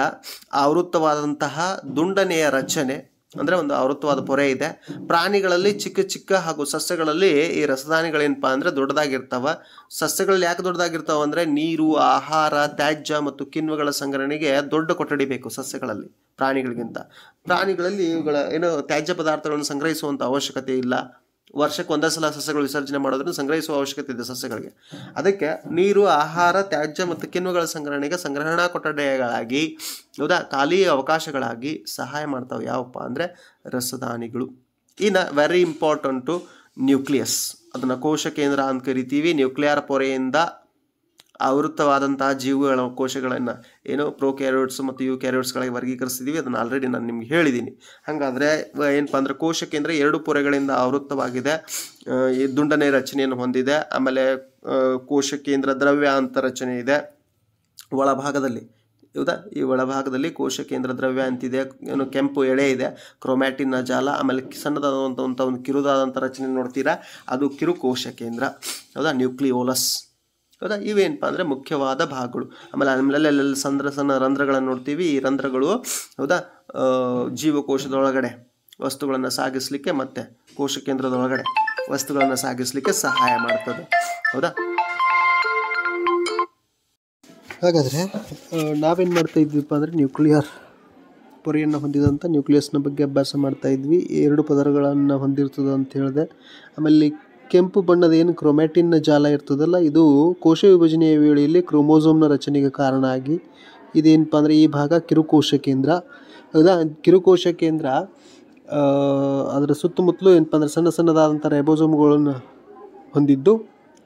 ಆವೃತವಾದಂತಹ ದುಂಡನೆಯ ರಚನೆ, ಅಂದರೆ ಒಂದು ಆವೃತವಾದ ಪೊರೆ ಇದೆ. ಪ್ರಾಣಿಗಳಲ್ಲಿ ಚಿಕ್ಕ ಹಾಗೂ ಸಸ್ಯಗಳಲ್ಲಿ ಈ ರಸದಾನಿಗಳೇನಪ್ಪ ಅಂದರೆ ದೊಡ್ಡದಾಗಿರ್ತಾವೆ. ಸಸ್ಯಗಳಲ್ಲಿ ಯಾಕೆ ದೊಡ್ಡದಾಗಿರ್ತಾವೆ ಅಂದರೆ ನೀರು, ಆಹಾರ, ತ್ಯಾಜ್ಯ ಮತ್ತು ಕಿಣ್ವಗಳ ಸಂಗ್ರಹಣೆಗೆ ದೊಡ್ಡ ಕೊಠಡಿ ಬೇಕು ಸಸ್ಯಗಳಲ್ಲಿ ಪ್ರಾಣಿಗಳಿಗಿಂತ. ಪ್ರಾಣಿಗಳಲ್ಲಿ ಇವುಗಳ ತ್ಯಾಜ್ಯ ಪದಾರ್ಥಗಳನ್ನು ಸಂಗ್ರಹಿಸುವಂಥ ಅವಶ್ಯಕತೆ ಇಲ್ಲ. ವರ್ಷಕ್ಕೆ ಒಂದೇ ಸಲ ಸಸ್ಯಗಳು ವಿಸರ್ಜನೆ ಮಾಡೋದ್ರಿಂದ ಸಂಗ್ರಹಿಸುವ ಅವಶ್ಯಕತೆ ಇದೆ ಸಸ್ಯಗಳಿಗೆ. ಅದಕ್ಕೆ ನೀರು, ಆಹಾರ, ತ್ಯಾಜ್ಯ ಮತ್ತು ಕಿಣ್ವಗಳ ಸಂಗ್ರಹಣೆಗೆ ಸಂಗ್ರಹಣಾ ಕೊಠಡಿಗಳಾಗಿ, ಹೌದಾ, ಖಾಲಿ ಅವಕಾಶಗಳಾಗಿ ಸಹಾಯ ಮಾಡ್ತಾವೆ. ಯಾವಪ್ಪ ಅಂದರೆ ರಸದಾನಿಗಳು. ಇನ್ನು ವೆರಿ ಇಂಪಾರ್ಟೆಂಟು ನ್ಯೂಕ್ಲಿಯಸ್, ಅದನ್ನು ಕೋಶ ಕೇಂದ್ರ ಅಂತ ಕರಿತೀವಿ. ನ್ಯೂಕ್ಲಿಯರ್ ಪೊರೆಯಿಂದ ಆವೃತವಾದಂತಹ ಜೀವಗಳ ಕೋಶಗಳನ್ನು ಪ್ರೊಕ್ಯಾರಿಯೋಟ್ಸ್ ಮತ್ತು ಯೂಕ್ಯಾರಿಯೋಟ್ಸ್ಗಳಿಗೆ ವರ್ಗೀಕರಿಸ್ತಿದ್ದೀವಿ. ಅದನ್ನು ಆಲ್ರೆಡಿ ನಾನು ನಿಮ್ಗೆ ಹೇಳಿದ್ದೀನಿ. ಹಾಗಾದರೆ ಏನಪ್ಪ ಅಂದರೆ ಕೋಶ ಕೇಂದ್ರ 2 ಪೊರೆಗಳಿಂದ ಆವೃತವಾಗಿದೆ, ಈ ದುಂಡನೆ ರಚನೆಯನ್ನು ಹೊಂದಿದೆ. ಆಮೇಲೆ ಕೋಶ ಕೇಂದ್ರ ದ್ರವ್ಯ ಅಂತ ರಚನೆ ಇದೆ ಒಳಭಾಗದಲ್ಲಿ, ಹೌದಾ? ಈ ಒಳಭಾಗದಲ್ಲಿ ಕೋಶ ಕೇಂದ್ರ ದ್ರವ್ಯ ಅಂತಿದೆ, ಕೆಂಪು ಎಳೆ ಇದೆ, ಕ್ರೊಮ್ಯಾಟಿನ್ನ ಜಾಲ, ಆಮೇಲೆ ಸಣ್ಣದಾದಂಥ ಒಂದು ಕಿರುದಾದಂಥ ರಚನೆ ನೋಡ್ತೀರಾ, ಅದು ಕಿರು ಕೋಶ ಕೇಂದ್ರ, ಹೌದಾ? ನ್ಯೂಕ್ಲಿಯೋಲಸ್, ಹೌದಾ? ಇವೇನಪ್ಪ ಅಂದರೆ ಮುಖ್ಯವಾದ ಭಾಗಗಳು. ಆಮೇಲೆ ಸಣ್ಣ ರಂಧ್ರಗಳನ್ನು ನೋಡ್ತೀವಿ. ಈ ರಂಧ್ರಗಳು, ಹೌದಾ, ಜೀವಕೋಶದೊಳಗಡೆ ವಸ್ತುಗಳನ್ನು ಸಾಗಿಸಲಿಕ್ಕೆ ಮತ್ತು ಕೋಶ ಕೇಂದ್ರದೊಳಗಡೆ ವಸ್ತುಗಳನ್ನು ಸಾಗಿಸಲಿಕ್ಕೆ ಸಹಾಯ ಮಾಡ್ತದೆ, ಹೌದಾ? ಹಾಗಾದರೆ ನಾವೇನು ಮಾಡ್ತಾ ಇದ್ವಿಪ್ಪ ಅಂದರೆ ನ್ಯೂಕ್ಲಿಯರ್ ಪೊರೆಯನ್ನು ಹೊಂದಿದಂಥ ನ್ಯೂಕ್ಲಿಯಸ್ನ ಬಗ್ಗೆ ಅಭ್ಯಾಸ ಮಾಡ್ತಾ ಇದ್ವಿ. 2 ಪದರಗಳನ್ನು ಹೊಂದಿರ್ತದೆ ಅಂತ ಹೇಳಿದೆ. ಆಮೇಲೆ ಕೆಂಪು ಬಣ್ಣದ ಏನು ಕ್ರೊಮ್ಯಾಟಿನ್ನ ಜಾಲ ಇರ್ತದಲ್ಲ, ಇದು ಕೋಶ ವಿಭಜನೆಯ ವೇಳೆಯಲ್ಲಿ ಕ್ರೋಮೋಸೋಮ್ನ ರಚನೆಗೆ ಕಾರಣ ಆಗಿ ಇದೇನಪ್ಪ ಅಂದರೆ ಈ ಭಾಗ ಕಿರುಕೋಶ ಕೇಂದ್ರ, ಹೌದಾ? ಕಿರುಕೋಶ ಕೇಂದ್ರ ಅದರ ಸುತ್ತಮುತ್ತಲೂ ಏನಪ್ಪ ಅಂದರೆ ಸಣ್ಣದಾದಂಥ ರೈಬೋಸೋಮ್ಗಳನ್ನು ಹೊಂದಿದ್ದು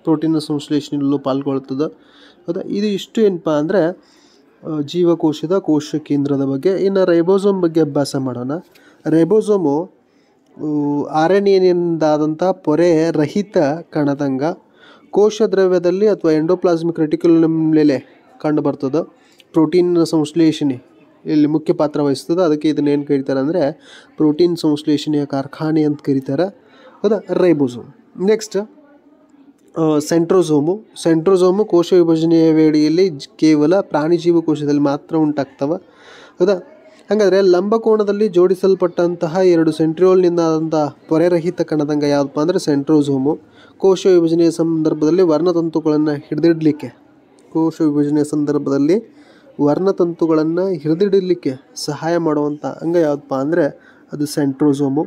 ಪ್ರೋಟೀನ್ನ ಸಂಶ್ಲೇಷಣೆಯಲ್ಲೂ ಪಾಲ್ಗೊಳ್ತದೆ, ಹೌದಾ? ಇದು ಇಷ್ಟು ಏನಪ್ಪ ಅಂದರೆ ಜೀವಕೋಶದ ಕೋಶ ಕೇಂದ್ರದ ಬಗ್ಗೆ. ಇನ್ನು ರೈಬೋಸೋಮ್ ಬಗ್ಗೆ ಅಭ್ಯಾಸ ಮಾಡೋಣ. ರೈಬೋಸೋಮು RNAನಿಂದಾದಂಥ ಪೊರೆ ರಹಿತ ಕಣದಂಗ, ಕೋಶ ದ್ರವ್ಯದಲ್ಲಿ ಅಥವಾ ಎಂಡೋಪ್ಲಾಸ್ಮಿಕ್ ರೆಟಿಕ್ಯುಲಮ್ ಮೇಲೆ ಕಂಡು ಬರ್ತದೆ. ಪ್ರೋಟೀನ್ ಸಂಶ್ಲೇಷಣೆ ಇಲ್ಲಿ ಮುಖ್ಯ ಪಾತ್ರ ವಹಿಸ್ತದೆ. ಅದಕ್ಕೆ ಇದನ್ನೇನು ಕರೀತಾರೆ ಅಂದರೆ ಪ್ರೋಟೀನ್ ಸಂಶ್ಲೇಷಣೆಯ ಕಾರ್ಖಾನೆ ಅಂತ ಕರೀತಾರೆ, ಹೌದಾ? ರೈಬೋಸೋಮ್. ನೆಕ್ಸ್ಟ್ ಸೆಂಟ್ರೋಸೋಮು ಕೋಶ ವಿಭಜನೆಯ ವೇಳೆಯಲ್ಲಿ ಕೇವಲ ಪ್ರಾಣಿ ಜೀವಕೋಶದಲ್ಲಿ ಮಾತ್ರ ಉಂಟಾಗ್ತವೆ, ಹೌದಾ? ಹಾಗಾದರೆ ಲಂಬಕೋಣದಲ್ಲಿ ಜೋಡಿಸಲ್ಪಟ್ಟಂತಹ 2 ಸೆಂಟ್ರಿಯೋಲ್ನಿಂದಾದಂಥ ಪೊರೆರಹಿತ ಕಣದಂಗ ಯಾವುದಪ್ಪ ಅಂದರೆ ಸೆಂಟ್ರೋಸೋಮು. ಕೋಶ ವಿಭಜನೆಯ ಸಂದರ್ಭದಲ್ಲಿ ವರ್ಣತಂತುಗಳನ್ನು ಹಿಡಿದಿಡಲಿಕ್ಕೆ ಸಹಾಯ ಮಾಡುವಂಥ ಅಂಗ ಯಾವುದಪ್ಪ ಅಂದರೆ ಅದು ಸೆಂಟ್ರೋಸೋಮು.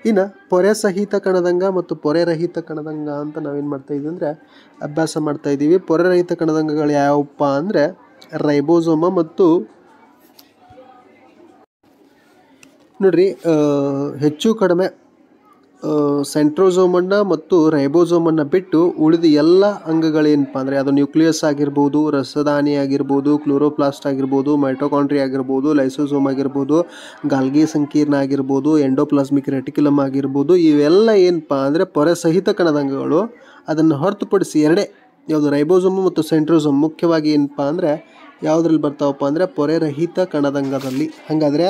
ಇನ್ನು ಪೊರೆ ಸಹಿತ ಕಣದಂಗ ಮತ್ತು ಪೊರೆರಹಿತ ಕಣದಂಗ ಅಂತ ನಾವೇನು ಮಾಡ್ತಾಯಿದ್ವಿ ಅಂದರೆ ಅಭ್ಯಾಸ ಮಾಡ್ತಾಯಿದ್ದೀವಿ. ಪೊರೆರಹಿತ ಕಣದಂಗಗಳು ಯಾವಪ್ಪ ಅಂದರೆ ರೈಬೋಸೋಮ ಮತ್ತು ನೋಡ್ರಿ, ಹೆಚ್ಚು ಕಡಿಮೆ ಸೆಂಟ್ರೋಸೋಮನ್ನು ಮತ್ತು ರೈಬೋಸೋಮನ್ನು ಬಿಟ್ಟು ಉಳಿದ ಎಲ್ಲ ಅಂಗಗಳೇನಪ್ಪ ಅಂದರೆ ಅದು ನ್ಯೂಕ್ಲಿಯಸ್ ಆಗಿರ್ಬೋದು, ರಸದಾನಿ ಆಗಿರ್ಬೋದು, ಕ್ಲೋರೋಪ್ಲಾಸ್ಟ್ ಆಗಿರ್ಬೋದು, ಮೈಟೊಕಾಂಡ್ರಿ ಆಗಿರ್ಬೋದು, ಲೈಸೋಸೋಮ್ ಆಗಿರ್ಬೋದು, ಗಾಲ್ಗಿ ಸಂಕೀರ್ಣ ಆಗಿರ್ಬೋದು, ಎಂಡೋಪ್ಲಾಸ್ಮಿಕ್ ರೆಟಿಕ್ಯುಲಮ್ ಆಗಿರ್ಬೋದು, ಇವೆಲ್ಲ ಏನಪ್ಪ ಅಂದರೆ ಪೊರೆ ಸಹಿತ ಕಣದಂಗಗಳು. ಅದನ್ನು ಹೊರತುಪಡಿಸಿ ಎರಡೇ, ಯಾವುದು ರೈಬೋಸೋಮು ಮತ್ತು ಸೆಂಟ್ರೋಸೋಮ್ ಮುಖ್ಯವಾಗಿ ಏನಪ್ಪ ಅಂದರೆ ಯಾವುದ್ರಲ್ಲಿ ಬರ್ತಾವಪ್ಪ ಅಂದರೆ ಪೊರೆರಹಿತ ಕಣದಂಗದಲ್ಲಿ. ಹಾಗಾದರೆ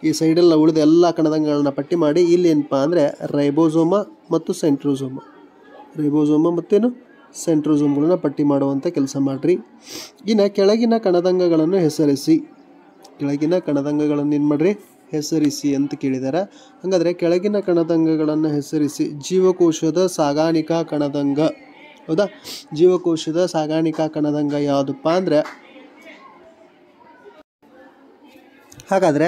ಈ ಸೈಡೆಲ್ಲ ಉಳಿದ ಎಲ್ಲ ಕಣದಂಗಗಳನ್ನ ಪಟ್ಟಿ ಮಾಡಿ ಇಲ್ಲಿ ಏನಪ್ಪ ಅಂದರೆ ರೈಬೋಸೋಮ ಮತ್ತು ಸೆಂಟ್ರೋಸೋಮ್ಗಳನ್ನ ಪಟ್ಟಿ ಮಾಡುವಂಥ ಕೆಲಸ ಮಾಡಿರಿ. ಇನ್ನು ಕೆಳಗಿನ ಕಣದಂಗಗಳನ್ನು ಹೆಸರಿಸಿ. ಏನು ಮಾಡಿರಿ? ಹೆಸರಿಸಿ ಅಂತ ಕೇಳಿದ್ದಾರೆ. ಹಾಗಾದರೆ ಕೆಳಗಿನ ಕಣದಂಗಗಳನ್ನು ಹೆಸರಿಸಿ. ಜೀವಕೋಶದ ಸಾಗಾಣಿಕಾ ಕಣದಂಗ. ಹೌದಾ, ಜೀವಕೋಶದ ಸಾಗಾಣಿಕಾ ಕಣದಂಗ ಯಾವುದಪ್ಪ ಅಂದರೆ, ಹಾಗಾದರೆ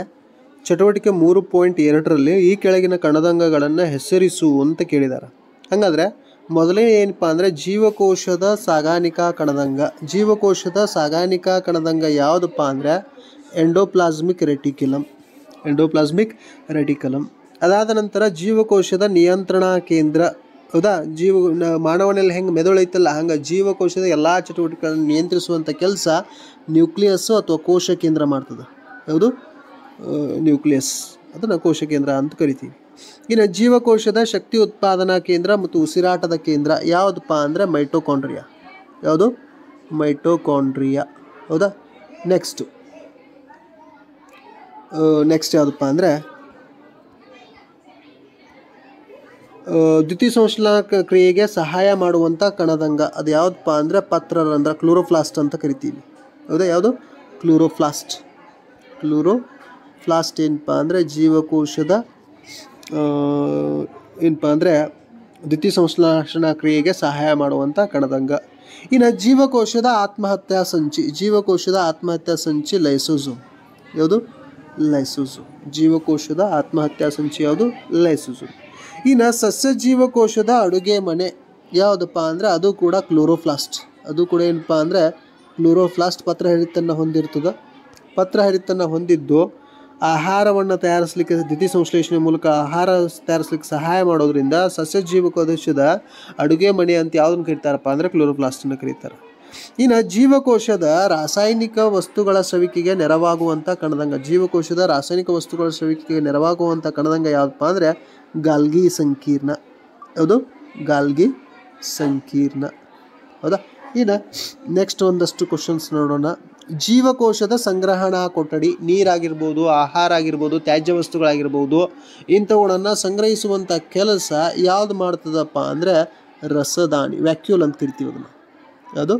ಚಟುವಟಿಕೆ 3.2ರಲ್ಲಿ ಈ ಕೆಳಗಿನ ಕಣದಂಗಗಳನ್ನು ಹೆಸರಿಸು ಅಂತ ಕೇಳಿದ್ದಾರೆ. ಹಾಗಾದರೆ ಮೊದಲೇ ಏನಪ್ಪ ಅಂದರೆ ಜೀವಕೋಶದ ಸಾಗಾಣಿಕಾ ಕಣದಂಗ. ಜೀವಕೋಶದ ಸಾಗಾಣಿಕಾ ಕಣದಂಗ ಯಾವುದಪ್ಪ ಅಂದರೆ ಎಂಡೋಪ್ಲಾಸ್ಮಿಕ್ ರೆಟಿಕ್ಯುಲಮ್. Endoplasmic reticulum. ಅದಾದ ನಂತರ ಜೀವಕೋಶದ ನಿಯಂತ್ರಣ ಕೇಂದ್ರ. ಹೌದಾ, ಮಾನವನಲ್ಲಿ ಹೆಂಗೆ ಮೆದುಳೈತಲ್ಲ ಹಂಗೆ ಜೀವಕೋಶದ ಎಲ್ಲ ಚಟುವಟಿಕೆಗಳನ್ನು ನಿಯಂತ್ರಿಸುವಂಥ ಕೆಲಸ ನ್ಯೂಕ್ಲಿಯಸ್ಸು ಅಥವಾ ಕೋಶ ಕೇಂದ್ರ ಮಾಡ್ತದೆ. ಯಾವುದು? ನ್ಯೂಕ್ಲಿಯಸ್. ಅದನ್ನು ಕೋಶ ಕೇಂದ್ರ ಅಂತ ಕರಿತೀವಿ. ಇನ್ನು ಜೀವಕೋಶದ ಶಕ್ತಿ ಉತ್ಪಾದನಾ ಕೇಂದ್ರ ಮತ್ತು ಉಸಿರಾಟದ ಕೇಂದ್ರ ಯಾವುದಪ್ಪ ಅಂದರೆ ಮೈಟೋಕಾಂಡ್ರಿಯಾ. ಯಾವುದು? ಮೈಟೋಕಾಂಡ್ರಿಯಾ. ಹೌದಾ. ನೆಕ್ಸ್ಟ್ ಯಾವುದಪ್ಪ ಅಂದರೆ ದ್ಯುತಿ ಸಂಶ್ಲೇಷಣಾ ಕ್ರಿಯೆಗೆ ಸಹಾಯ ಮಾಡುವಂಥ ಕಣದಂಗ. ಅದು ಯಾವುದಪ್ಪ ಅಂದರೆ ಪತ್ರರಂಧ್ರ, ಕ್ಲೋರೋಪ್ಲಾಸ್ಟ್ ಅಂತ ಕರಿತೀವಿ. ಹೌದಾ. ಯಾವುದು? ಕ್ಲೋರೋಪ್ಲಾಸ್ಟ್. ಕ್ಲೋರೋಪ್ಲಾಸ್ಟ್ ಏನಪ್ಪ ಅಂದರೆ ಜೀವಕೋಶದ ಏನಪ್ಪ ಅಂದರೆ ದ್ಯುತಿ ಸಂಶ್ಲೇಷಣಾ ಕ್ರಿಯೆಗೆ ಸಹಾಯ ಮಾಡುವಂಥ ಕಣದಂಗ. ಇನ್ನು ಜೀವಕೋಶದ ಆತ್ಮಹತ್ಯಾ ಸಂಚಿ. ಜೀವಕೋಶದ ಆತ್ಮಹತ್ಯಾ ಸಂಚಿ ಲೈಸೋಸೋಮ್. ಯಾವುದು? ಲೈಸೋಸೋಮ್. ಜೀವಕೋಶದ ಆತ್ಮಹತ್ಯಾ ಸಂಚಿ ಯಾವುದು? ಲೈಸೋಸೋಮ್. ಇನ್ನು ಸಸ್ಯ ಜೀವಕೋಶದ ಅಡುಗೆ ಮನೆ ಯಾವುದಪ್ಪ ಅಂದರೆ ಅದು ಕೂಡ ಕ್ಲೋರೋಪ್ಲಾಸ್ಟ್. ಅದು ಕೂಡ ಏನಪ್ಪ ಅಂದರೆ ಕ್ಲೋರೋಪ್ಲಾಸ್ಟ್. ಪತ್ರಹರಿತನ್ನು ಹೊಂದಿರ್ತದೆ. ಪತ್ರಹರಿತನ್ನು ಹೊಂದಿದ್ದು ಆಹಾರವನ್ನು ತಯಾರಿಸಲಿಕ್ಕೆ, ದ್ಯುತಿ ಸಂಶ್ಲೇಷಣೆ ಮೂಲಕ ಆಹಾರ ತಯಾರಿಸಲಿಕ್ಕೆ ಸಹಾಯ ಮಾಡೋದ್ರಿಂದ ಸಸ್ಯ ಜೀವಕೋಶದ ಅಡುಗೆ ಮನೆ ಅಂತ ಯಾವುದನ್ನು ಕರೀತಾರಪ್ಪ ಅಂದರೆ ಕ್ಲೋರೋಪ್ಲಾಸ್ಟನ್ನು ಕರೀತಾರೆ. ಇನ್ನು ಜೀವಕೋಶದ ರಾಸಾಯನಿಕ ವಸ್ತುಗಳ ಸ್ರವಿಕೆಗೆ ನೆರವಾಗುವಂಥ ಕಣದಂಗ. ಜೀವಕೋಶದ ರಾಸಾಯನಿಕ ವಸ್ತುಗಳ ಸ್ರವಿಕೆಗೆ ನೆರವಾಗುವಂಥ ಕಣದಂಗ ಯಾವುದಪ್ಪ ಅಂದರೆ ಗಾಲ್ಗಿ ಸಂಕೀರ್ಣ. ಯಾವುದು? ಗಾಲ್ಗಿ ಸಂಕೀರ್ಣ. ಹೌದಾ. ಇನ್ನು ನೆಕ್ಸ್ಟ್ ಒಂದಷ್ಟು ಕ್ವಶನ್ಸ್ ನೋಡೋಣ. ಜೀವಕೋಶದ ಸಂಗ್ರಹಣಾ ಕೊಠಡಿ. ನೀರಾಗಿರ್ಬೋದು, ಆಹಾರ ಆಗಿರ್ಬೋದು, ತ್ಯಾಜ್ಯ ವಸ್ತುಗಳಾಗಿರ್ಬೋದು, ಇಂಥವುಗಳನ್ನು ಸಂಗ್ರಹಿಸುವಂಥ ಕೆಲಸ ಯಾವುದು ಮಾಡ್ತದಪ್ಪ ಅಂದರೆ ರಸದಾನಿ, ವ್ಯಾಕ್ಯೂಲ್ ಅಂತ ಕರಿತೀವಿ ಅದನ್ನು. ಅದು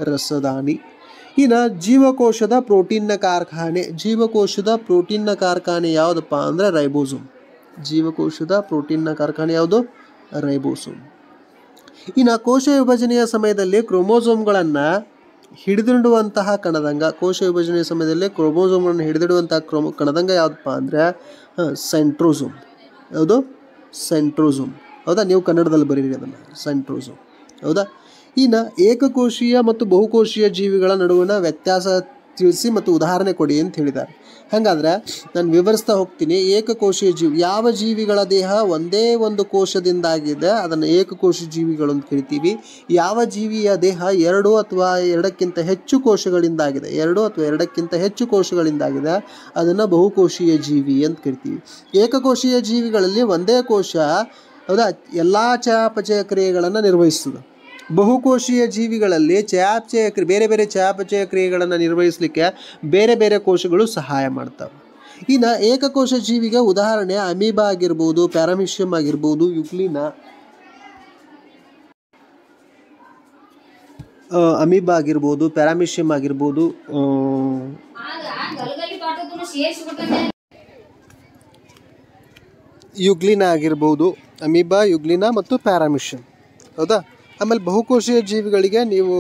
ರಸದಾನಿ. ಇನ್ನು ಜೀವಕೋಶದ ಪ್ರೋಟೀನ್ನ ಕಾರ್ಖಾನೆ. ಜೀವಕೋಶದ ಪ್ರೋಟೀನ್ನ ಕಾರ್ಖಾನೆ ಯಾವುದಪ್ಪ ಅಂದರೆ ರೈಬೋಸೋಮ್. ಜೀವಕೋಶದ ಪ್ರೋಟೀನ್ನ ಕಾರ್ಖಾನೆ ಯಾವುದು? ರೈಬೋಸೋಮ್. ಇನ್ನು ಕೋಶ ವಿಭಜನೆಯ ಸಮಯದಲ್ಲಿ ಕ್ರೋಮೋಸೋಮ್ಗಳನ್ನು ಹಿಡಿದಿಡುವಂತಹ ಕಣದಂಗ. ಕೋಶ ವಿಭಜನೆಯ ಸಮಯದಲ್ಲಿ ಕ್ರೋಮೋಸೋಮ್ಗಳನ್ನು ಹಿಡಿದಿಡುವಂತಹ ಕಣದಂಗ ಯಾವುದಪ್ಪ ಅಂದರೆ ಸೆಂಟ್ರೋಸೋಮ್. ಯಾವುದು? ಸೆಂಟ್ರೋಸೋಮ್. ಹೌದಾ. ನೀವು ಕನ್ನಡದಲ್ಲಿ ಬರೀರಿ ಅದನ್ನು, ಸೆಂಟ್ರೋಸೋಮ್. ಹೌದಾ. ಇನ್ನು ಏಕಕೋಶೀಯ ಮತ್ತು ಬಹುಕೋಶೀಯ ಜೀವಿಗಳ ನಡುವಿನ ವ್ಯತ್ಯಾಸ ತಿಳಿಸಿ ಮತ್ತು ಉದಾಹರಣೆ ಕೊಡಿ ಅಂತ ಹೇಳಿದ್ದಾರೆ. ಹಾಗಾದರೆ ನಾನು ವಿವರಿಸ್ತಾ ಹೋಗ್ತೀನಿ. ಏಕಕೋಶೀಯ ಜೀವಿ, ಯಾವ ಜೀವಿಗಳ ದೇಹ ಒಂದೇ ಒಂದು ಕೋಶದಿಂದಾಗಿದೆ ಅದನ್ನು ಏಕಕೋಶ ಜೀವಿಗಳು ಅಂತ ಕರಿತೀವಿ. ಯಾವ ಜೀವಿಯ ದೇಹ 2 ಅಥವಾ 2ಕ್ಕಿಂತ ಹೆಚ್ಚು ಕೋಶಗಳಿಂದಾಗಿದೆ, 2 ಅಥವಾ 2ಕ್ಕಿಂತ ಹೆಚ್ಚು ಕೋಶಗಳಿಂದಾಗಿದೆ ಅದನ್ನು ಬಹುಕೋಶೀಯ ಜೀವಿ ಅಂತ ಕರಿತೀವಿ. ಏಕಕೋಶೀಯ ಜೀವಿಗಳಲ್ಲಿ ಒಂದೇ ಕೋಶ ಹೌದಾ ಎಲ್ಲ ಚಯಾಪಚಯ ಕ್ರಿಯೆಗಳನ್ನು ನಿರ್ವಹಿಸ್ತದೆ. ಬಹುಕೋಶೀಯ ಜೀವಿಗಳಲ್ಲಿ ಬೇರೆ ಬೇರೆ ಚಯಾಪಚಯ ಕ್ರಿಯೆಗಳನ್ನು ನಿರ್ವಹಿಸಲಿಕ್ಕೆ ಬೇರೆ ಬೇರೆ ಕೋಶಗಳು ಸಹಾಯ ಮಾಡ್ತವೆ. ಇನ್ನು ಏಕಕೋಶ ಜೀವಿಗೆ ಉದಾಹರಣೆ ಅಮೀಬಾ ಆಗಿರ್ಬೋದು, ಪ್ಯಾರಾಮಿಷಿಯಂ ಆಗಿರ್ಬೋದು, ಯುಗ್ಲಿನಾ, ಅಮೀಬಾ ಆಗಿರ್ಬೋದು, ಪ್ಯಾರಾಮಿಷಿಯಂ ಆಗಿರ್ಬೋದು, ಯುಗ್ಲಿನಾ ಆಗಿರ್ಬೋದು, ಅಮೀಬಾ, ಯುಗ್ಲಿನಾ ಮತ್ತು ಪ್ಯಾರಾಮಿಷಿಯಂ. ಹೌದಾ. ಆಮೇಲೆ ಬಹುಕೋಶೀಯ ಜೀವಿಗಳಿಗೆ ನೀವು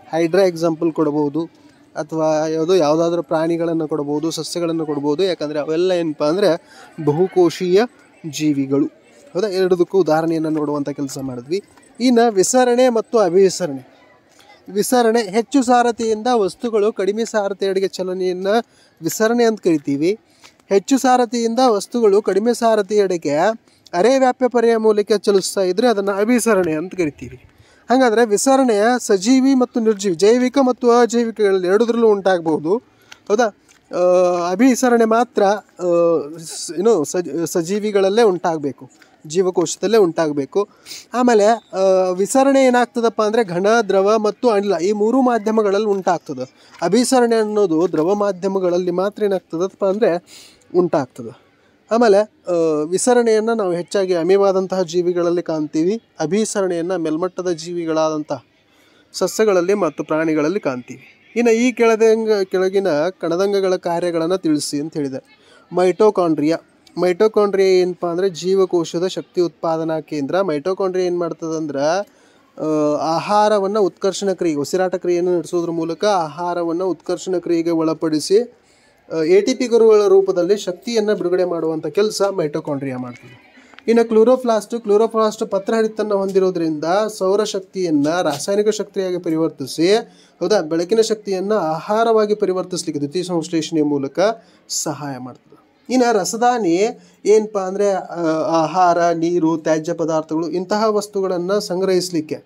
ಹೈಡ್ರಾ ಎಕ್ಸಾಂಪಲ್ ಕೊಡ್ಬೋದು, ಅಥವಾ ಯಾವುದಾದ್ರೂ ಪ್ರಾಣಿಗಳನ್ನು ಕೊಡ್ಬೋದು, ಸಸ್ಯಗಳನ್ನು ಕೊಡ್ಬೋದು. ಯಾಕಂದರೆ ಅವೆಲ್ಲ ಏನಪ್ಪ ಅಂದರೆ ಬಹುಕೋಶೀಯ ಜೀವಿಗಳು. ಹೌದಾ. ಎರಡದಕ್ಕೂ ಉದಾಹರಣೆಯನ್ನು ನೋಡುವಂಥ ಕೆಲಸ ಮಾಡಿದ್ವಿ. ಇನ್ನು ವಿಸರಣೆ ಮತ್ತು ಅಭಿವಿಸರಣೆ. ವಿಸರಣೆ, ಹೆಚ್ಚು ಸಾರಥಿಯಿಂದ ವಸ್ತುಗಳು ಕಡಿಮೆ ಸಾರಥಿಯೆಡೆಗೆ ಚಲನೆಯನ್ನು ವಿಸರಣೆ ಅಂತ ಕರಿತೀವಿ. ಹೆಚ್ಚು ಸಾರಥಿಯಿಂದ ವಸ್ತುಗಳು ಕಡಿಮೆ ಸಾರಥಿಯೆಡೆಗೆ ಅರೆ ವ್ಯಾಪ್ಯ ಪರ್ಯಾಯ ಮೂಲಕ ಚಲಿಸ್ತಾ ಇದ್ದರೆ ಅದನ್ನು ಅಭಿಸರಣೆ ಅಂತ ಕರಿತೀವಿ. ಹಾಗಾದರೆ ವಿಸರಣೆಯ ಸಜೀವಿ ಮತ್ತು ನಿರ್ಜೀವಿ, ಜೈವಿಕ ಮತ್ತು ಅಜೈವಿಕಗಳಲ್ಲಿ ಎರಡರಲ್ಲೂ ಉಂಟಾಗ್ಬೋದು. ಹೌದಾ. ಅಭಿಸರಣೆ ಮಾತ್ರ ಸಜೀವಿಗಳಲ್ಲೇ ಉಂಟಾಗಬೇಕು, ಜೀವಕೋಶದಲ್ಲೇ ಉಂಟಾಗಬೇಕು. ಆಮೇಲೆ ವಿಸರಣೆ ಏನಾಗ್ತದಪ್ಪ ಅಂದರೆ ಘನ, ದ್ರವ ಮತ್ತು ಅನಿಲ ಈ 3 ಮಾಧ್ಯಮಗಳಲ್ಲಿ ಉಂಟಾಗ್ತದೆ. ಅಭಿಸರಣೆ ಅನ್ನೋದು ದ್ರವ ಮಾಧ್ಯಮಗಳಲ್ಲಿ ಮಾತ್ರ ಏನಾಗ್ತದಪ್ಪ ಅಂದರೆ ಉಂಟಾಗ್ತದೆ. ಆಮೇಲೆ ವಿಸರಣೆಯನ್ನು ನಾವು ಹೆಚ್ಚಾಗಿ ಅಮೀಬಾದಂತಹ ಜೀವಿಗಳಲ್ಲಿ ಕಾಣ್ತೀವಿ. ಅಭಿಸರಣೆಯನ್ನು ಮೇಲ್ಮಟ್ಟದ ಜೀವಿಗಳಾದಂಥ ಸಸ್ಯಗಳಲ್ಲಿ ಮತ್ತು ಪ್ರಾಣಿಗಳಲ್ಲಿ ಕಾಣ್ತೀವಿ. ಇನ್ನು ಈ ಕೆಳಗಿನ ಕಣದಂಗಗಳ ಕಾರ್ಯಗಳನ್ನು ತಿಳಿಸಿ ಅಂತ ಹೇಳಿದೆ. ಮೈಟೋಕಾಂಡ್ರಿಯಾ ಏನಪ್ಪ ಅಂದರೆ ಜೀವಕೋಶದ ಶಕ್ತಿ ಉತ್ಪಾದನಾ ಕೇಂದ್ರ. ಮೈಟೋಕಾಂಡ್ರಿಯಾ ಏನು ಮಾಡ್ತದಂದ್ರೆ ಆಹಾರವನ್ನು ಉತ್ಕರ್ಷಣ ಕ್ರಿಯೆ, ಉಸಿರಾಟ ಕ್ರಿಯೆಯನ್ನು ನಡೆಸೋದ್ರ ಮೂಲಕ ಆಹಾರವನ್ನು ಉತ್ಕರ್ಷಣ ಕ್ರಿಯೆಗೆ ಒಳಪಡಿಸಿ ATPಗಳ ರೂಪದಲ್ಲಿ ಶಕ್ತಿಯನ್ನು ಬಿಡುಗಡೆ ಮಾಡುವಂಥ ಕೆಲಸ ಮೈಟೋಕಾಂಡ್ರಿಯಾ ಮಾಡ್ತದೆ. ಇನ್ನು ಕ್ಲೋರೋಪ್ಲಾಸ್ಟ್ ಪತ್ರಹರಿತನ್ನು ಹೊಂದಿರೋದ್ರಿಂದ ಸೌರಶಕ್ತಿಯನ್ನು ರಾಸಾಯನಿಕ ಶಕ್ತಿಯಾಗಿ ಪರಿವರ್ತಿಸಿ, ಹೌದಾ, ಬೆಳಕಿನ ಶಕ್ತಿಯನ್ನು ಆಹಾರವಾಗಿ ಪರಿವರ್ತಿಸಲಿಕ್ಕೆ ದ್ಯುತಿ ಸಂಶ್ಲೇಷಣೆಯ ಮೂಲಕ ಸಹಾಯ ಮಾಡ್ತದೆ. ಇನ್ನು ರಸದಾನಿ ಏನಪ್ಪ ಅಂದರೆ ಆಹಾರ, ನೀರು, ತ್ಯಾಜ್ಯ ಪದಾರ್ಥಗಳು ಇಂತಹ ವಸ್ತುಗಳನ್ನು ಸಂಗ್ರಹಿಸಲಿಕ್ಕೆ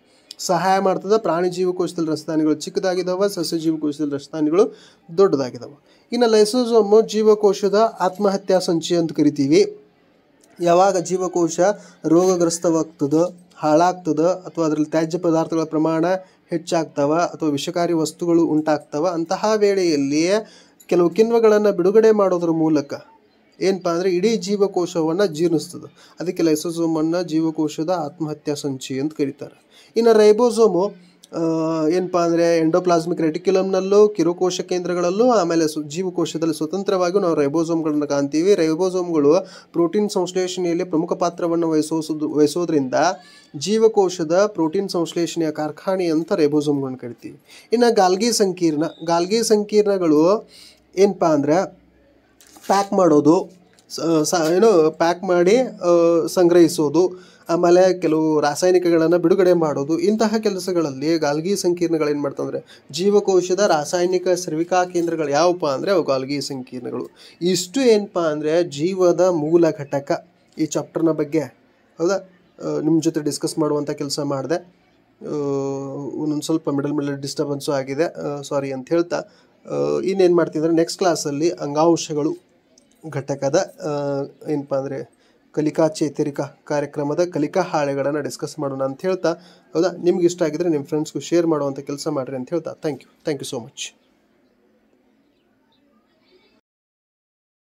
ಸಹಾಯ ಮಾಡ್ತದೆ. ಪ್ರಾಣಿ ಜೀವಕೋಶದಲ್ಲಿ ರಸದಾನಿಗಳು ಚಿಕ್ಕದಾಗಿದ್ದಾವೆ, ಸಸ್ಯ ಜೀವಕೋಶದಲ್ಲಿ ರಸದಾನಿಗಳು ದೊಡ್ಡದಾಗಿದ್ದಾವೆ. ಇನ್ನು ಲೈಸೋಸೋಮು ಜೀವಕೋಶದ ಆತ್ಮಹತ್ಯಾ ಸಂಚಿ ಅಂತ ಕರಿತೀವಿ. ಯಾವಾಗ ಜೀವಕೋಶ ರೋಗಗ್ರಸ್ತವಾಗ್ತದೆ, ಹಾಳಾಗ್ತದೆ, ಅಥವಾ ಅದರಲ್ಲಿ ತ್ಯಾಜ್ಯ ಪದಾರ್ಥಗಳ ಪ್ರಮಾಣ ಹೆಚ್ಚಾಗ್ತವೆ ಅಥವಾ ವಿಷಕಾರಿ ವಸ್ತುಗಳು ಉಂಟಾಗ್ತವೆ, ಅಂತಹ ವೇಳೆಯಲ್ಲಿ ಕೆಲವು ಕಿಣ್ವಗಳನ್ನು ಬಿಡುಗಡೆ ಮಾಡೋದ್ರ ಮೂಲಕ ಏನಪ್ಪ ಅಂದರೆ ಇಡೀ ಜೀವಕೋಶವನ್ನು ಜೀರ್ಣಿಸ್ತದೆ. ಅದಕ್ಕೆ ಲೈಸೋಸೋಮನ್ನು ಜೀವಕೋಶದ ಆತ್ಮಹತ್ಯಾ ಸಂಚಿ ಅಂತ ಕರೀತಾರೆ. ಇನ್ನು ರೈಬೋಸೋಮು ಏನಪ್ಪ ಅಂದರೆ ಎಂಡೋಪ್ಲಾಸ್ಮಿಕ್ ರೆಟಿಕ್ಯುಲಮ್ನಲ್ಲೂ, ಕಿರುಕೋಶ ಕೇಂದ್ರಗಳಲ್ಲೂ, ಆಮೇಲೆ ಜೀವಕೋಶದಲ್ಲಿ ಸ್ವತಂತ್ರವಾಗಿಯೂ ನಾವು ರೈಬೋಸೋಮ್ಗಳನ್ನು ಕಾಣ್ತೀವಿ. ರೈಬೋಸೋಮ್ಗಳು ಪ್ರೋಟೀನ್ ಸಂಶ್ಲೇಷಣೆಯಲ್ಲಿ ಪ್ರಮುಖ ಪಾತ್ರವನ್ನು ವಹಿಸೋದ್ರಿಂದ ಜೀವಕೋಶದ ಪ್ರೋಟೀನ್ ಸಂಶ್ಲೇಷಣೆಯ ಕಾರ್ಖಾನೆ ಅಂತ ರೈಬೋಸೋಮ್ಗಳನ್ನ ಕರಿತೀವಿ. ಇನ್ನು ಗಾಲ್ಗಿ ಸಂಕೀರ್ಣಗಳು ಏನಪ್ಪ ಅಂದರೆ ಪ್ಯಾಕ್ ಮಾಡೋದು, ಪ್ಯಾಕ್ ಮಾಡಿ ಸಂಗ್ರಹಿಸೋದು, ಆಮೇಲೆ ಕೆಲವು ರಾಸಾಯನಿಕಗಳನ್ನು ಬಿಡುಗಡೆ ಮಾಡೋದು, ಇಂತಹ ಕೆಲಸಗಳಲ್ಲಿ ಗಾಲ್ಗಿ ಸಂಕೀರ್ಣಗಳೇನು ಮಾಡ್ತಂದರೆ ಜೀವಕೋಶದ ರಾಸಾಯನಿಕ ಸ್ರವಿಕಾ ಕೇಂದ್ರಗಳು ಯಾವಪ್ಪ ಅಂದರೆ ಅವು ಗಾಲ್ಗಿ ಸಂಕೀರ್ಣಗಳು. ಇಷ್ಟು ಏನಪ್ಪ ಅಂದರೆ ಜೀವದ ಮೂಲ ಘಟಕ ಈ ಚಾಪ್ಟರ್ನ ಬಗ್ಗೆ, ಹೌದಾ, ನಿಮ್ಮ ಜೊತೆ ಡಿಸ್ಕಸ್ ಮಾಡುವಂಥ ಕೆಲಸ ಮಾಡಿದೆ. ಒಂದೊಂದು ಸ್ವಲ್ಪ ಮಿಡಲ್ ಡಿಸ್ಟರ್ಬೆನ್ಸು ಆಗಿದೆ, ಸಾರಿ ಅಂತ ಹೇಳ್ತಾ ಇನ್ನೇನು ಮಾಡ್ತಿದ್ರೆ ನೆಕ್ಸ್ಟ್ ಕ್ಲಾಸಲ್ಲಿ ಅಂಗಾಂಶಗಳು ಘಟಕದ ಏನಪ್ಪ ಅಂದರೆ ಕಲಿಕಾ ಚೇತರಿಕಾ ಕಾರ್ಯಕ್ರಮದ ಕಲಿಕಾ ಹಾಳೆಗಳನ್ನು ಡಿಸ್ಕಸ್ ಮಾಡೋಣ ಅಂತ ಹೇಳ್ತಾ, ಹೌದಾ, ನಿಮ್ಗೆ ಇಷ್ಟ ಆಗಿದ್ರೆ ನಿಮ್ಮ ಫ್ರೆಂಡ್ಸ್ಗೂ ಶೇರ್ ಮಾಡುವಂಥ ಕೆಲಸ ಮಾಡಿರಿ ಅಂತ ಹೇಳ್ತಾ ಥ್ಯಾಂಕ್ ಯು ಸೋ ಮಚ್.